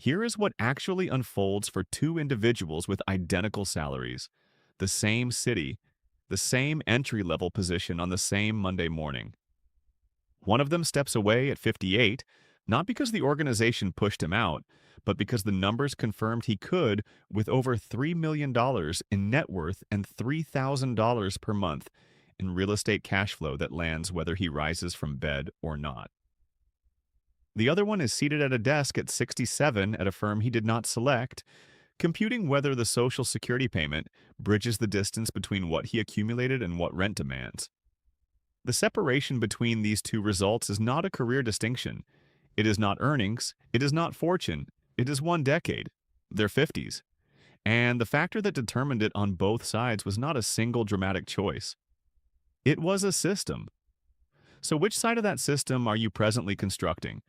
Here is what actually unfolds for two individuals with identical salaries, the same city, the same entry-level position on the same Monday morning. One of them steps away at 58, not because the organization pushed him out, but because the numbers confirmed he could with over $3 million in net worth and $3,000 per month in real estate cash flow that lands whether he rises from bed or not. The other one is seated at a desk at 67 at a firm he did not select, computing whether the Social Security payment bridges the distance between what he accumulated and what rent demands. The separation between these two results is not a career distinction. It is not earnings, it is not fortune, it is one decade, their 50s. And the factor that determined it on both sides was not a single dramatic choice. It was a system. So which side of that system are you presently constructing?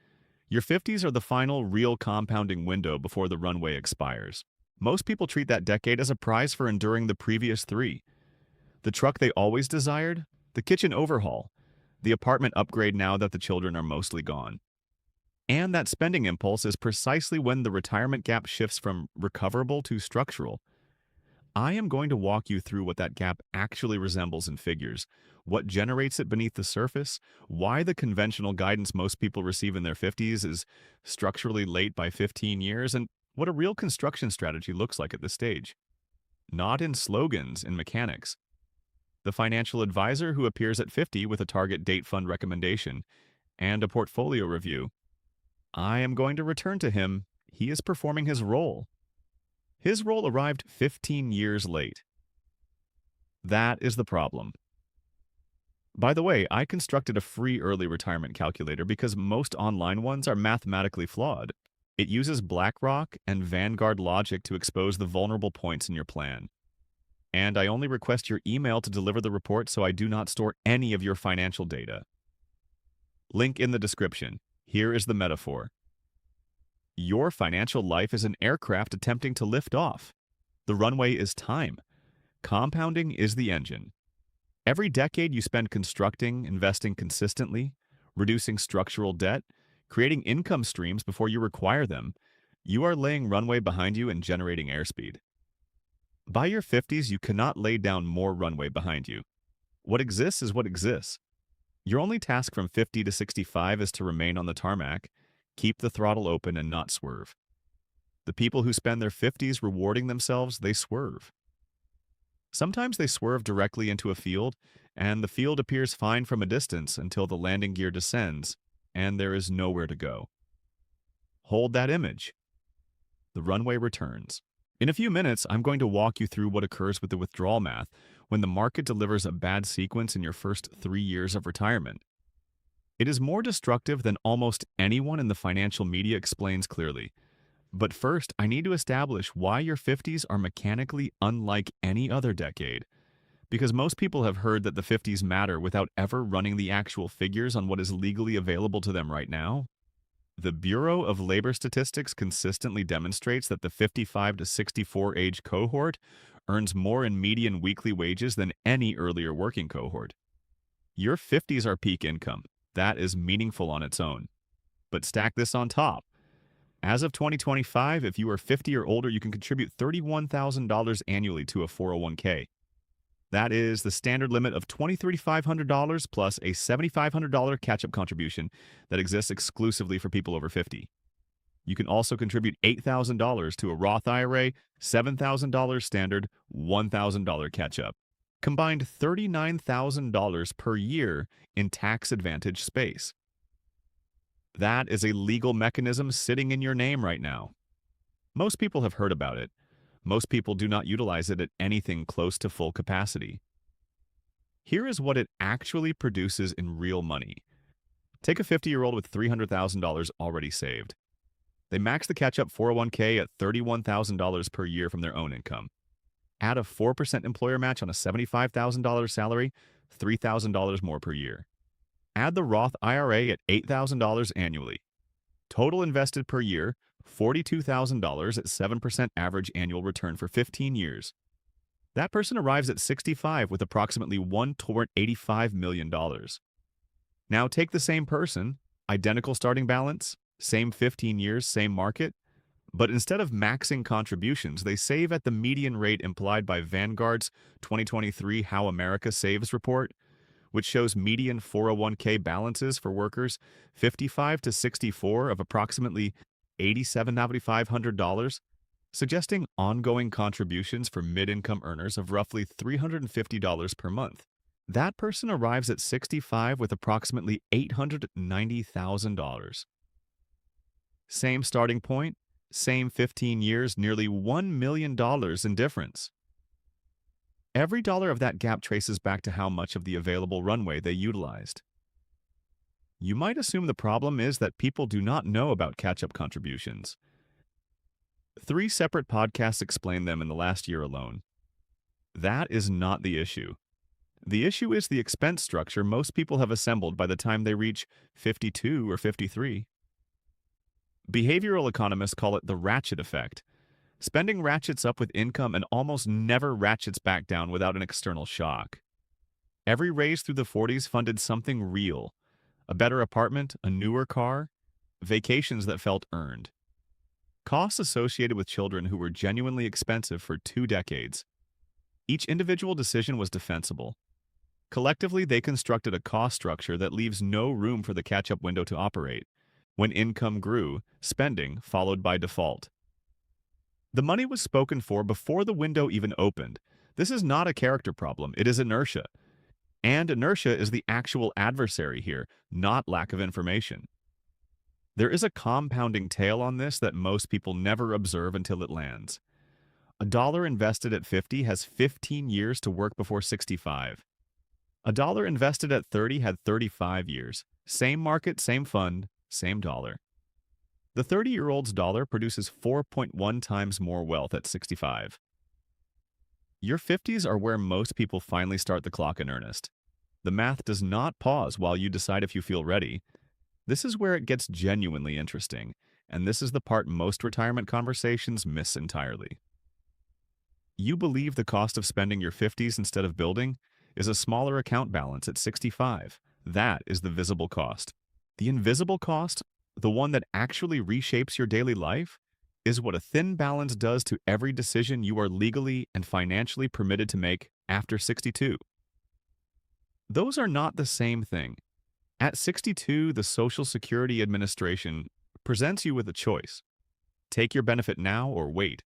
Your 50s are the final real compounding window before the runway expires. Most people treat that decade as a prize for enduring the previous three. The truck they always desired, the kitchen overhaul, the apartment upgrade now that the children are mostly gone. And that spending impulse is precisely when the retirement gap shifts from recoverable to structural. I am going to walk you through what that gap actually resembles in figures, what generates it beneath the surface, why the conventional guidance most people receive in their 50s is structurally late by 15 years, and what a real construction strategy looks like at this stage. Not in slogans, in mechanics. The financial advisor who appears at 50 with a target date fund recommendation and a portfolio review. I am going to return to him. He is performing his role. His role arrived 15 years late. That is the problem. By the way, I constructed a free early retirement calculator because most online ones are mathematically flawed. It uses BlackRock and Vanguard logic to expose the vulnerable points in your plan. And I only request your email to deliver the report so I do not store any of your financial data. Link in the description. Here is the metaphor. Your financial life is an aircraft attempting to lift off. The runway is time. Compounding is the engine. Every decade you spend constructing, investing consistently, reducing structural debt, creating income streams before you require them, you are laying runway behind you and generating airspeed. By your 50s, you cannot lay down more runway behind you. What exists is what exists. Your only task from 50 to 65 is to remain on the tarmac, keep the throttle open, and not swerve. The people who spend their 50s rewarding themselves, they swerve. Sometimes they swerve directly into a field, and the field appears fine from a distance until the landing gear descends, and there is nowhere to go. Hold that image. The runway returns. In a few minutes, I'm going to walk you through what occurs with the withdrawal math when the market delivers a bad sequence in your first 3 years of retirement. It is more destructive than almost anyone in the financial media explains clearly. But first, I need to establish why your 50s are mechanically unlike any other decade. Because most people have heard that the 50s matter without ever running the actual figures on what is legally available to them right now. The Bureau of Labor Statistics consistently demonstrates that the 55 to 64 age cohort earns more in median weekly wages than any earlier working cohort. Your 50s are peak income. That is meaningful on its own. But stack this on top. As of 2025, if you are 50 or older, you can contribute $31,000 annually to a 401k. That is the standard limit of $2,300 plus a $7,500 catch-up contribution that exists exclusively for people over 50. You can also contribute $8,000 to a Roth IRA, $7,000 standard, $1,000 catch-up. Combined $39,000 per year in tax advantage space. That is a legal mechanism sitting in your name right now. Most people have heard about it. Most people do not utilize it at anything close to full capacity. Here is what it actually produces in real money. Take a 50-year-old with $300,000 already saved. They max the catch-up 401k at $31,000 per year from their own income. Add a 4% employer match on a $75,000 salary, $3,000 more per year. Add the Roth IRA at $8,000 annually. Total invested per year, $42,000 at 7% average annual return for 15 years. That person arrives at 65 with approximately $185 million. Now take the same person, identical starting balance, same 15 years, same market, But instead of maxing contributions, they save at the median rate implied by Vanguard's 2023 How America Saves report, which shows median 401k balances for workers 55 to 64 of approximately $87,500, suggesting ongoing contributions for mid-income earners of roughly $350 per month. That person arrives at 65 with approximately $890,000. Same starting point, same 15 years, nearly $1 million in difference. Every dollar of that gap traces back to how much of the available runway they utilized. You might assume the problem is that people do not know about catch-up contributions. 3 separate podcasts explain them in the last year alone. That is not the issue. The issue is the expense structure most people have assembled by the time they reach 52 or 53. Behavioral economists call it the ratchet effect. Spending ratchets up with income and almost never ratchets back down without an external shock. Every raise through the 40s funded something real. A better apartment, a newer car, vacations that felt earned. Costs associated with children who were genuinely expensive for 2 decades. Each individual decision was defensible. Collectively, they constructed a cost structure that leaves no room for the catch-up window to operate. When income grew, spending followed by default. The money was spoken for before the window even opened. This is not a character problem, it is inertia. And inertia is the actual adversary here, not lack of information. There is a compounding tail on this that most people never observe until it lands. A dollar invested at 50 has 15 years to work before 65. A dollar invested at 30 had 35 years. Same market, same fund, same dollar. The 30-year-old's dollar produces 4.1 times more wealth at 65. Your 50s are where most people finally start the clock in earnest. The math does not pause while you decide if you feel ready. This is where it gets genuinely interesting, and this is the part most retirement conversations miss entirely. You believe the cost of spending your 50s instead of building is a smaller account balance at 65. That is the visible cost. The invisible cost, the one that actually reshapes your daily life, is what a thin balance does to every decision you are legally and financially permitted to make after 62. Those are not the same thing. At 62, the Social Security Administration presents you with a choice. Take your benefit now or wait.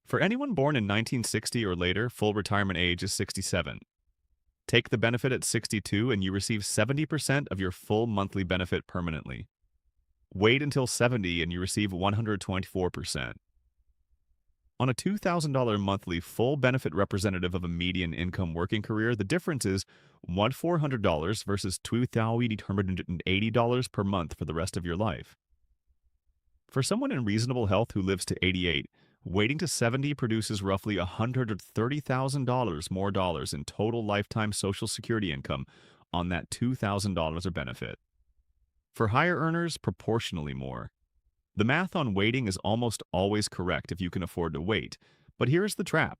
For anyone born in 1960 or later, full retirement age is 67. Take the benefit at 62 and you receive 70% of your full monthly benefit permanently. Wait until 70 and you receive 124%. On a $2,000 monthly full benefit representative of a median income working career, the difference is $1,400 versus $2,880 per month for the rest of your life. For someone in reasonable health who lives to 88, waiting to 70 produces roughly $130,000 more dollars in total lifetime Social Security income on that $2,000 of benefit. For higher earners, proportionally more. The math on waiting is almost always correct if you can afford to wait, but here's the trap.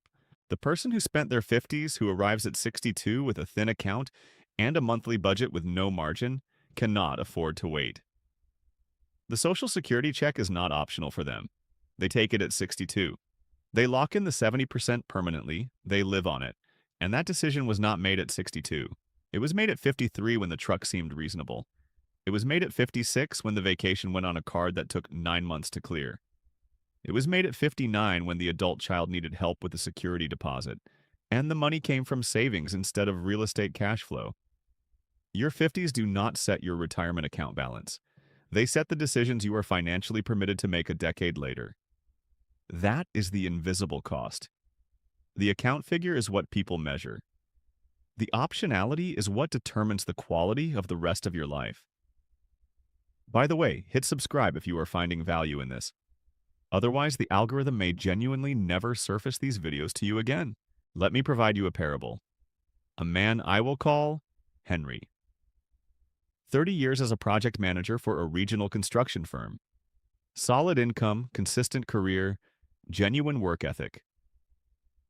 The person who spent their 50s who arrives at 62 with a thin account and a monthly budget with no margin cannot afford to wait. The Social Security check is not optional for them. They take it at 62. They lock in the 70% permanently, they live on it, and that decision was not made at 62. It was made at 53 when the truck seemed reasonable. It was made at 56 when the vacation went on a card that took 9 months to clear. It was made at 59 when the adult child needed help with the security deposit, and the money came from savings instead of real estate cash flow. Your 50s do not set your retirement account balance. They set the decisions you are financially permitted to make a decade later. That is the invisible cost. The account figure is what people measure. The optionality is what determines the quality of the rest of your life. By the way, hit subscribe if you are finding value in this. Otherwise, the algorithm may genuinely never surface these videos to you again. Let me provide you a parable. A man I will call Henry. 30 years as a project manager for a regional construction firm. Solid income, consistent career, genuine work ethic.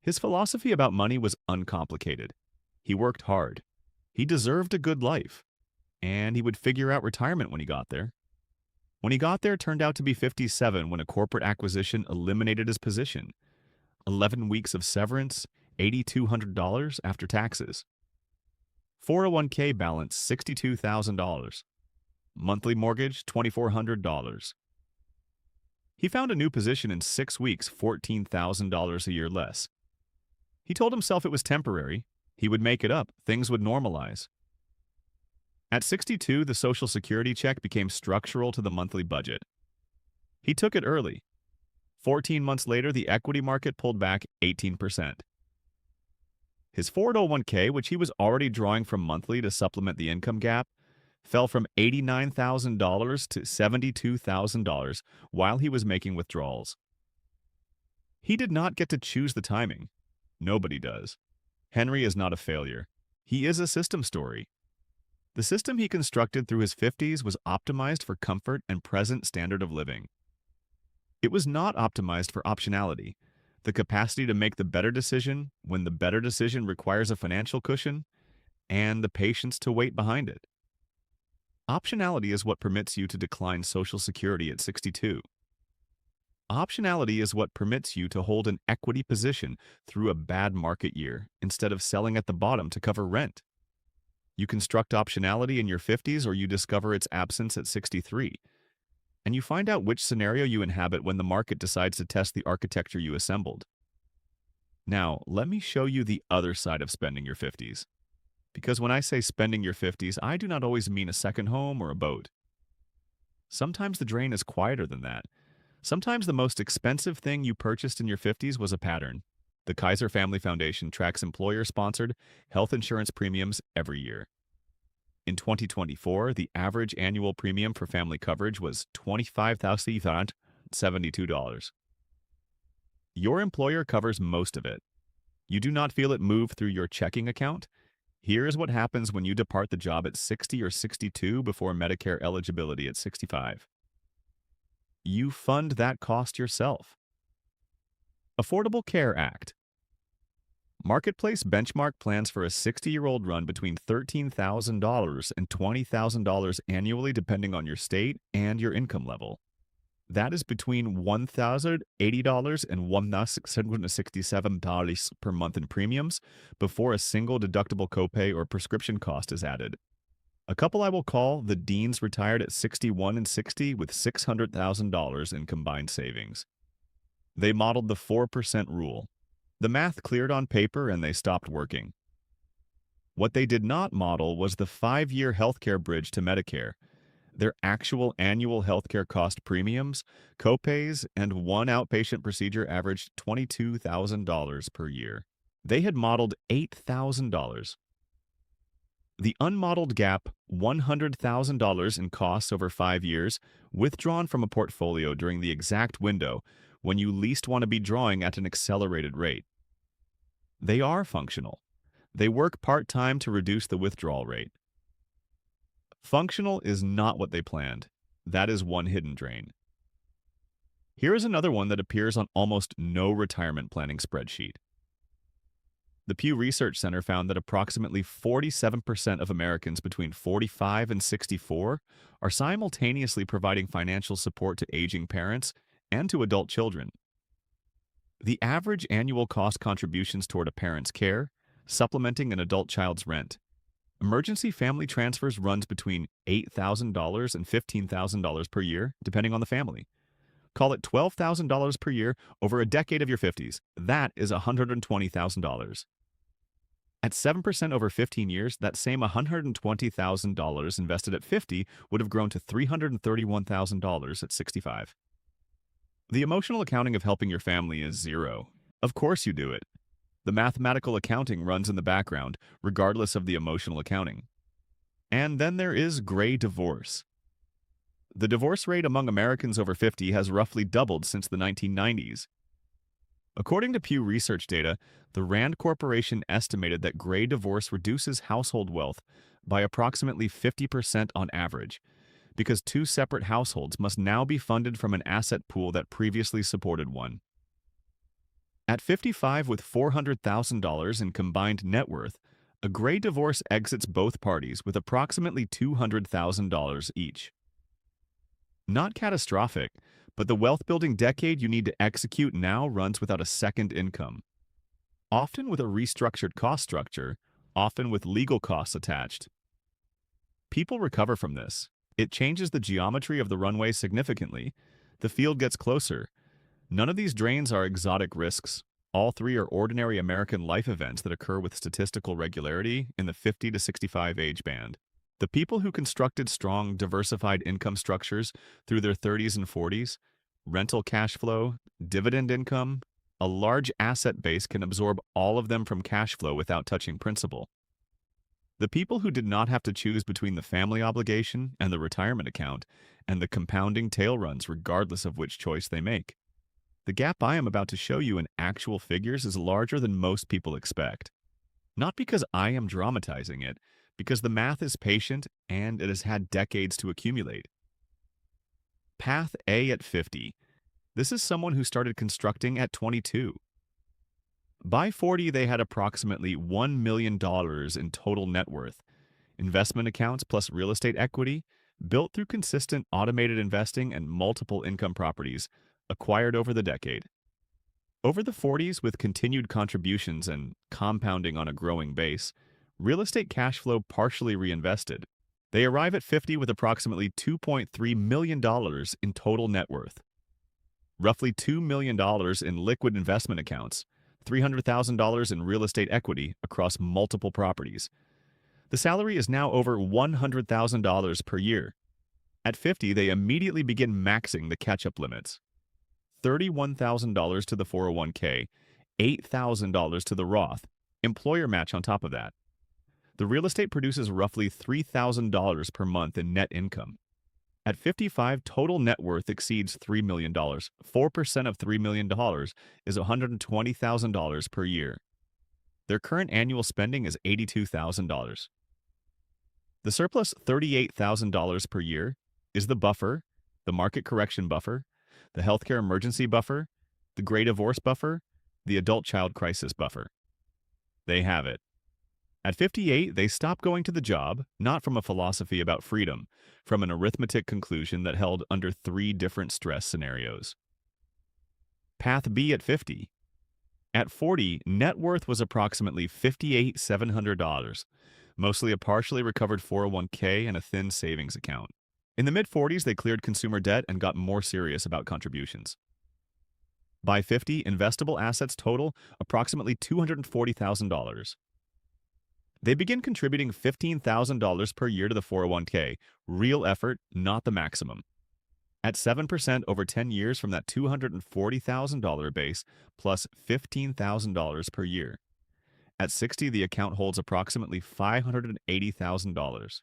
His philosophy about money was uncomplicated. He worked hard. He deserved a good life. And he would figure out retirement when he got there. When he got there, it turned out to be 57 when a corporate acquisition eliminated his position. 11 weeks of severance, $8,200 after taxes. 401k balance, $62,000. Monthly mortgage, $2,400. He found a new position in 6 weeks, $14,000 a year less. He told himself it was temporary. He would make it up. Things would normalize. At 62, the Social Security check became structural to the monthly budget. He took it early. 14 months later, the equity market pulled back 18%. His 401k, which he was already drawing from monthly to supplement the income gap, fell from $89,000 to $72,000 while he was making withdrawals. He did not get to choose the timing. Nobody does. Henry is not a failure. He is a system story. The system he constructed through his 50s was optimized for comfort and present standard of living. It was not optimized for optionality, the capacity to make the better decision when the better decision requires a financial cushion, and the patience to wait behind it. Optionality is what permits you to decline Social Security at 62. Optionality is what permits you to hold an equity position through a bad market year instead of selling at the bottom to cover rent. You construct optionality in your 50s or you discover its absence at 63. And you find out which scenario you inhabit when the market decides to test the architecture you assembled. Now, let me show you the other side of spending your 50s. Because when I say spending your 50s, I do not always mean a second home or a boat. Sometimes the drain is quieter than that. Sometimes the most expensive thing you purchased in your 50s was a pattern. The Kaiser Family Foundation tracks employer-sponsored health insurance premiums every year. In 2024, the average annual premium for family coverage was $25,072. Your employer covers most of it. You do not feel it move through your checking account. Here is what happens when you depart the job at 60 or 62 before Medicare eligibility at 65. You fund that cost yourself. Affordable Care Act. Marketplace benchmark plans for a 60-year-old run between $13,000 and $20,000 annually depending on your state and your income level. That is between $1,080 and $1,667 per month in premiums before a single deductible copay or prescription cost is added. A couple I will call the Deans retired at 61 and 60 with $600,000 in combined savings. They modeled the 4% rule. The math cleared on paper and they stopped working. What they did not model was the 5-year healthcare bridge to Medicare. Their actual annual healthcare cost premiums, copays, and one outpatient procedure averaged $22,000 per year. They had modeled $8,000. The unmodeled gap, $100,000 in costs over 5 years, withdrawn from a portfolio during the exact window when you least want to be drawing at an accelerated rate. They are functional. They work part-time to reduce the withdrawal rate. Functional is not what they planned. That is one hidden drain. Here is another one that appears on almost no retirement planning spreadsheet. The Pew Research Center found that approximately 47% of Americans between 45 and 64 are simultaneously providing financial support to aging parents and to adult children. The average annual cost contributions toward a parent's care, supplementing an adult child's rent. Emergency family transfers runs between $8,000 and $15,000 per year, depending on the family. Call it $12,000 per year over a decade of your 50s. That is $120,000. At 7% over 15 years, that same $120,000 invested at 50 would have grown to $331,000 at 65. The emotional accounting of helping your family is zero. Of course you do it. The mathematical accounting runs in the background, regardless of the emotional accounting. And then there is gray divorce. The divorce rate among Americans over 50 has roughly doubled since the 1990s. According to Pew Research data, the Rand Corporation estimated that gray divorce reduces household wealth by approximately 50% on average, because 2 separate households must now be funded from an asset pool that previously supported one. At 55 with $400,000 in combined net worth, a gray divorce exits both parties with approximately $200,000 each. Not catastrophic, but the wealth-building decade you need to execute now runs without a second income, often with a restructured cost structure, often with legal costs attached. People recover from this. It changes the geometry of the runway significantly. The field gets closer. None of these drains are exotic risks. All three are ordinary American life events that occur with statistical regularity in the 50 to 65 age band. The people who constructed strong, diversified income structures through their 30s and 40s, rental cash flow, dividend income, a large asset base can absorb all of them from cash flow without touching principal. The people who did not have to choose between the family obligation and the retirement account and the compounding tail runs regardless of which choice they make. The gap I am about to show you in actual figures is larger than most people expect. Not because I am dramatizing it, because the math is patient and it has had decades to accumulate. Path A at 50. This is someone who started constructing at 22. By 40, they had approximately $1 million in total net worth, investment accounts plus real estate equity, built through consistent automated investing and multiple income properties, acquired over the decade. Over the 40s, with continued contributions and compounding on a growing base, real estate cash flow partially reinvested. They arrive at 50 with approximately $2.3 million in total net worth, roughly $2 million in liquid investment accounts, $300,000 in real estate equity across multiple properties. The salary is now over $100,000 per year. At 50, they immediately begin maxing the catch-up limits. $31,000 to the 401k, $8,000 to the Roth, employer match on top of that. The real estate produces roughly $3,000 per month in net income. At 55, total net worth exceeds $3 million. 4% of $3 million is $120,000 per year. Their current annual spending is $82,000. The surplus $38,000 per year is the buffer, the market correction buffer, the healthcare emergency buffer, the gray divorce buffer, the adult child crisis buffer. They have it. At 58, they stop going to the job, not from a philosophy about freedom, from an arithmetic conclusion that held under 3 different stress scenarios. Path B at 50. At 40, net worth was approximately $58,700, mostly a partially recovered 401k and a thin savings account. In the mid-40s, they cleared consumer debt and got more serious about contributions. By 50, investable assets total approximately $240,000. They begin contributing $15,000 per year to the 401k, real effort, not the maximum. At 7% over 10 years from that $240,000 base, plus $15,000 per year. At 60, the account holds approximately $580,000.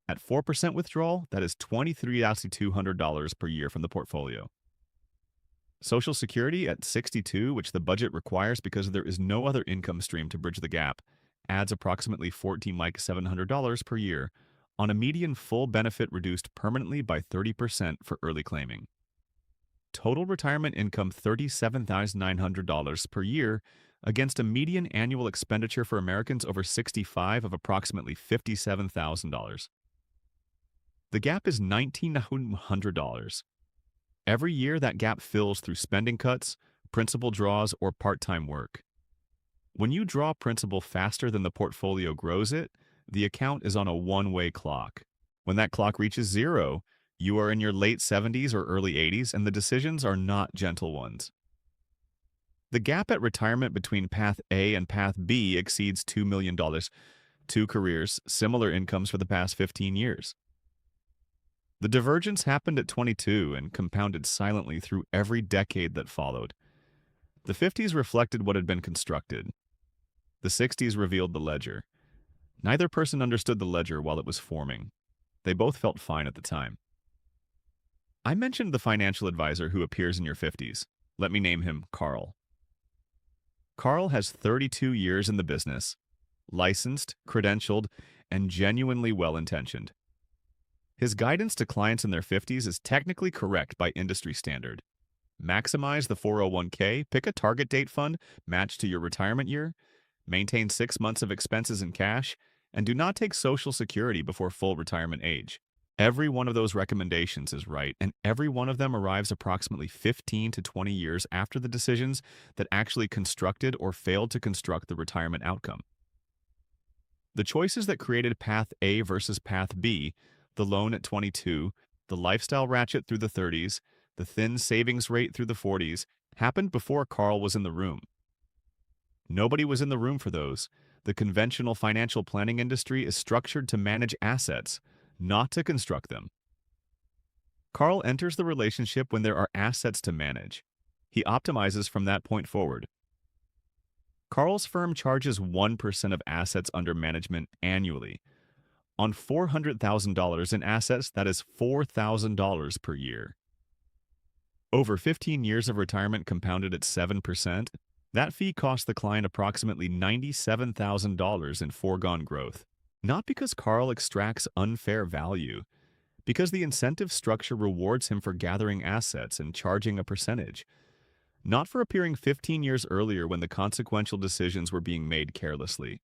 At 4% withdrawal, that is $23,200 per year from the portfolio. Social Security at 62, which the budget requires because there is no other income stream to bridge the gap, adds approximately $14,700 per year on a median full benefit reduced permanently by 30% for early claiming. Total retirement income $37,900 per year against a median annual expenditure for Americans over 65 of approximately $57,000. The gap is $1,900. Every year, that gap fills through spending cuts, principal draws, or part-time work. When you draw principal faster than the portfolio grows it, the account is on a one-way clock. When that clock reaches 0, you are in your late 70s or early 80s, and the decisions are not gentle ones. The gap at retirement between Path A and Path B exceeds $2 million. 2 careers, similar incomes for the past 15 years. The divergence happened at 22 and compounded silently through every decade that followed. The 50s reflected what had been constructed. The 60s revealed the ledger. Neither person understood the ledger while it was forming. They both felt fine at the time. I mentioned the financial advisor who appears in your 50s. Let me name him Carl. Carl has 32 years in the business, licensed, credentialed, and genuinely well-intentioned. His guidance to clients in their 50s is technically correct by industry standard. Maximize the 401k, pick a target date fund matched to your retirement year, maintain 6 months of expenses in cash, and do not take Social Security before full retirement age. Every one of those recommendations is right, and every one of them arrives approximately 15 to 20 years after the decisions that actually constructed or failed to construct the retirement outcome. The choices that created Path A versus Path B, the loan at 22, the lifestyle ratchet through the 30s, the thin savings rate through the 40s, happened before Carl was in the room. Nobody was in the room for those. The conventional financial planning industry is structured to manage assets, not to construct them. Carl enters the relationship when there are assets to manage. He optimizes from that point forward. Carl's firm charges 1% of assets under management annually. On $400,000 in assets, that is $4,000 per year. Over 15 years of retirement compounded at 7%, that fee cost the client approximately $97,000 in foregone growth. Not because Carl extracts unfair value, because the incentive structure rewards him for gathering assets and charging a percentage, not for appearing 15 years earlier when the consequential decisions were being made carelessly.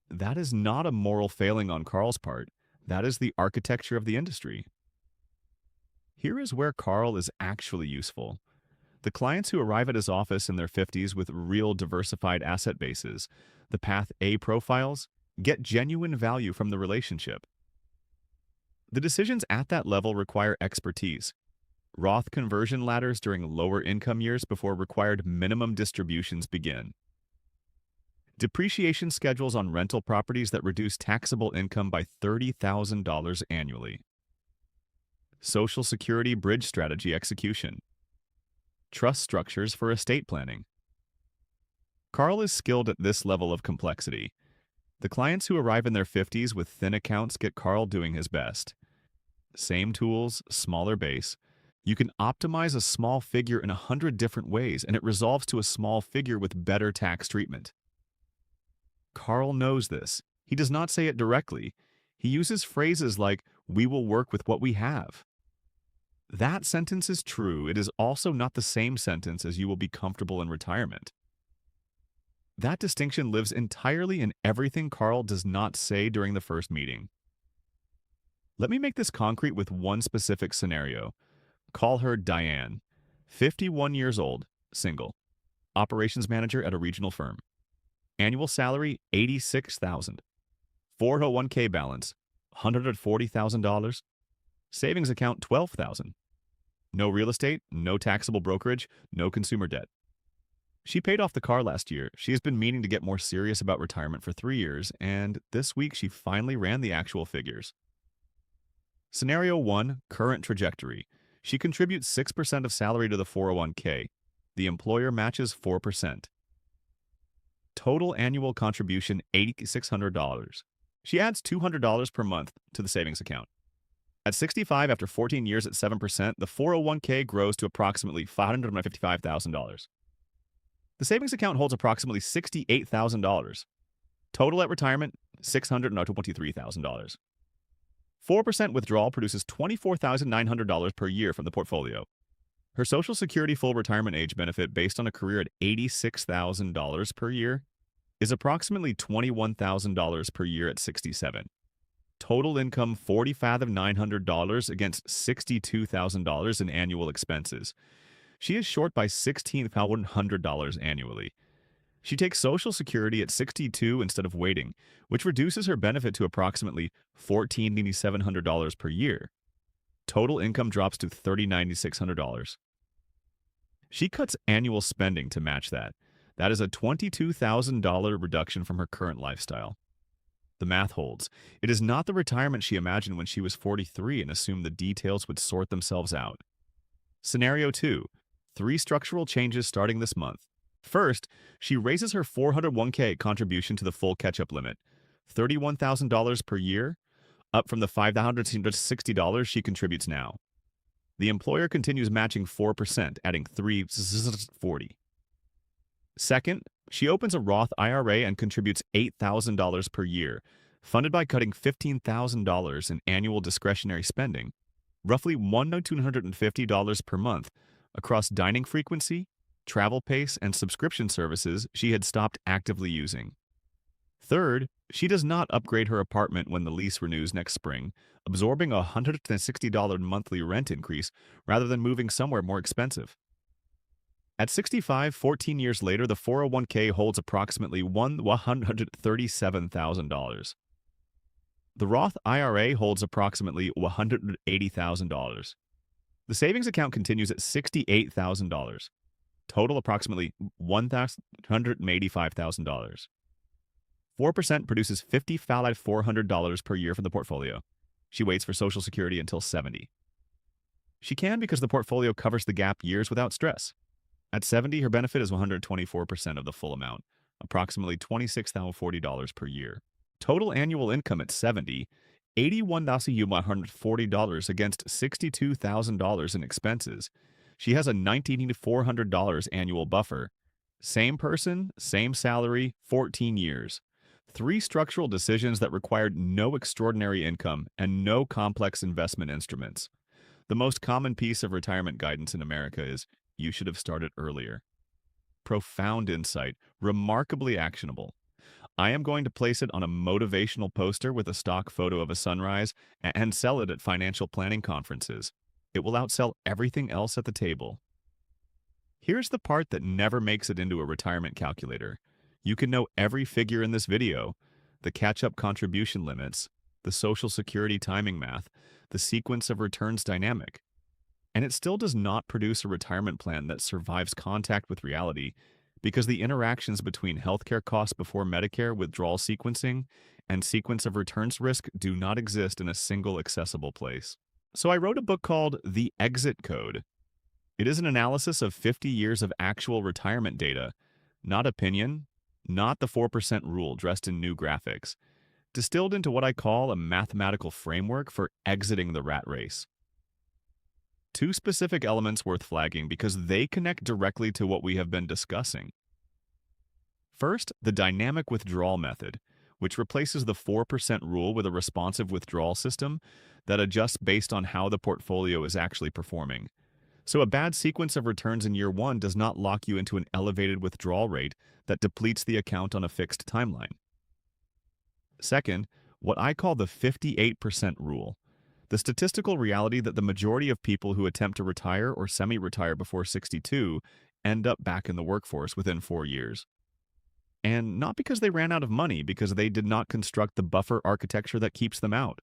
That is not a moral failing on Carl's part. That is the architecture of the industry. Here is where Carl is actually useful. The clients who arrive at his office in their 50s with real diversified asset bases, the Path A profiles, get genuine value from the relationship. The decisions at that level require expertise. Roth conversion ladders during lower income years before required minimum distributions begin. Depreciation schedules on rental properties that reduce taxable income by $30,000 annually. Social Security bridge strategy execution. Trust structures for estate planning. Carl is skilled at this level of complexity. The clients who arrive in their 50s with thin accounts get Carl doing his best. Same tools, smaller base. You can optimize a small figure in 100 different ways, and it resolves to a small figure with better tax treatment. Carl knows this. He does not say it directly. He uses phrases like, "We will work with what we have." That sentence is true. It is also not the same sentence as "you will be comfortable in retirement." That distinction lives entirely in everything Carl does not say during the first meeting. Let me make this concrete with one specific scenario. Call her Diane, 51 years old, single, operations manager at a regional firm. Annual salary, $86,000. 401k balance, $140,000. Savings account, $12,000. No real estate, no taxable brokerage, no consumer debt. She paid off the car last year. She has been meaning to get more serious about retirement for 3 years, and this week she finally ran the actual figures. Scenario 1, current trajectory. She contributes 6% of salary to the 401k. The employer matches 4%. Total annual contribution, $8,600. She adds $200 per month to the savings account. At 65, after 14 years at 7%, the 401k grows to approximately $555,000. The savings account holds approximately $68,000. Total at retirement, $623,000. 4% withdrawal produces $24,900 per year from the portfolio. Her Social Security full retirement age benefit based on a career at $86,000 per year is approximately $21,000 per year at 67. Total income $45,900 against $62,000 in annual expenses. She is short by $16,100 annually. She takes Social Security at 62 instead of waiting, which reduces her benefit to approximately $14,700 per year. Total income drops to $30,600. She cuts annual spending to match that. That is a $22,000 reduction from her current lifestyle. The math holds. It is not the retirement she imagined when she was 43 and assumed the details would sort themselves out. Scenario 2. 3 structural changes starting this month. First, she raises her 401k contribution to the full catch-up limit, $31,000 per year, up from the $560 she contributes now. The employer continues matching 4%, adding $340. Second, she opens a Roth IRA and contributes $8,000 per year, funded by cutting $15,000 in annual discretionary spending, roughly $1,250 per month, across dining frequency, travel pace, and subscription services she had stopped actively using. Third, she does not upgrade her apartment when the lease renews next spring, absorbing a $160 monthly rent increase rather than moving somewhere more expensive. At 65, 14 years later, the 401k holds approximately $137,000. The Roth IRA holds approximately $180,000. The savings account continues at $68,000. Total approximately $185,000. 4% produces $400 per year from the portfolio. She waits for Social Security until 70. She can because the portfolio covers the gap years without stress. At 70, her benefit is 124% of the full amount, approximately $26,040 per year. Total annual income at 70, $81,140 against $62,000 in expenses. She has a $19,400 annual buffer. Same person, same salary, 14 years. 3 structural decisions that required no extraordinary income and no complex investment instruments. The most common piece of retirement guidance in America is, you should have started earlier. Profound insight, remarkably actionable. I am going to place it on a motivational poster with a stock photo of a sunrise and sell it at financial planning conferences. It will outsell everything else at the table. Here's the part that never makes it into a retirement calculator. You can know every figure in this video, the catch-up contribution limits, the Social Security timing math, the sequence of returns dynamic. And it still does not produce a retirement plan that survives contact with reality because the interactions between healthcare costs before Medicare withdrawal sequencing and sequence of returns risk do not exist in a single accessible place. So I wrote a book called The Exit Code. It is an analysis of 50 years of actual retirement data, not opinion, not the 4% rule dressed in new graphics, distilled into what I call a mathematical framework for exiting the rat race. 2 specific elements worth flagging because they connect directly to what we have been discussing. First, the dynamic withdrawal method, which replaces the 4% rule with a responsive withdrawal system that adjusts based on how the portfolio is actually performing. So a bad sequence of returns in year 1 does not lock you into an elevated withdrawal rate that depletes the account on a fixed timeline. Second, what I call the 58% rule, the statistical reality that the majority of people who attempt to retire or semi-retire before 62 end up back in the workforce within 4 years. And not because they ran out of money, because they did not construct the buffer architecture that keeps them out.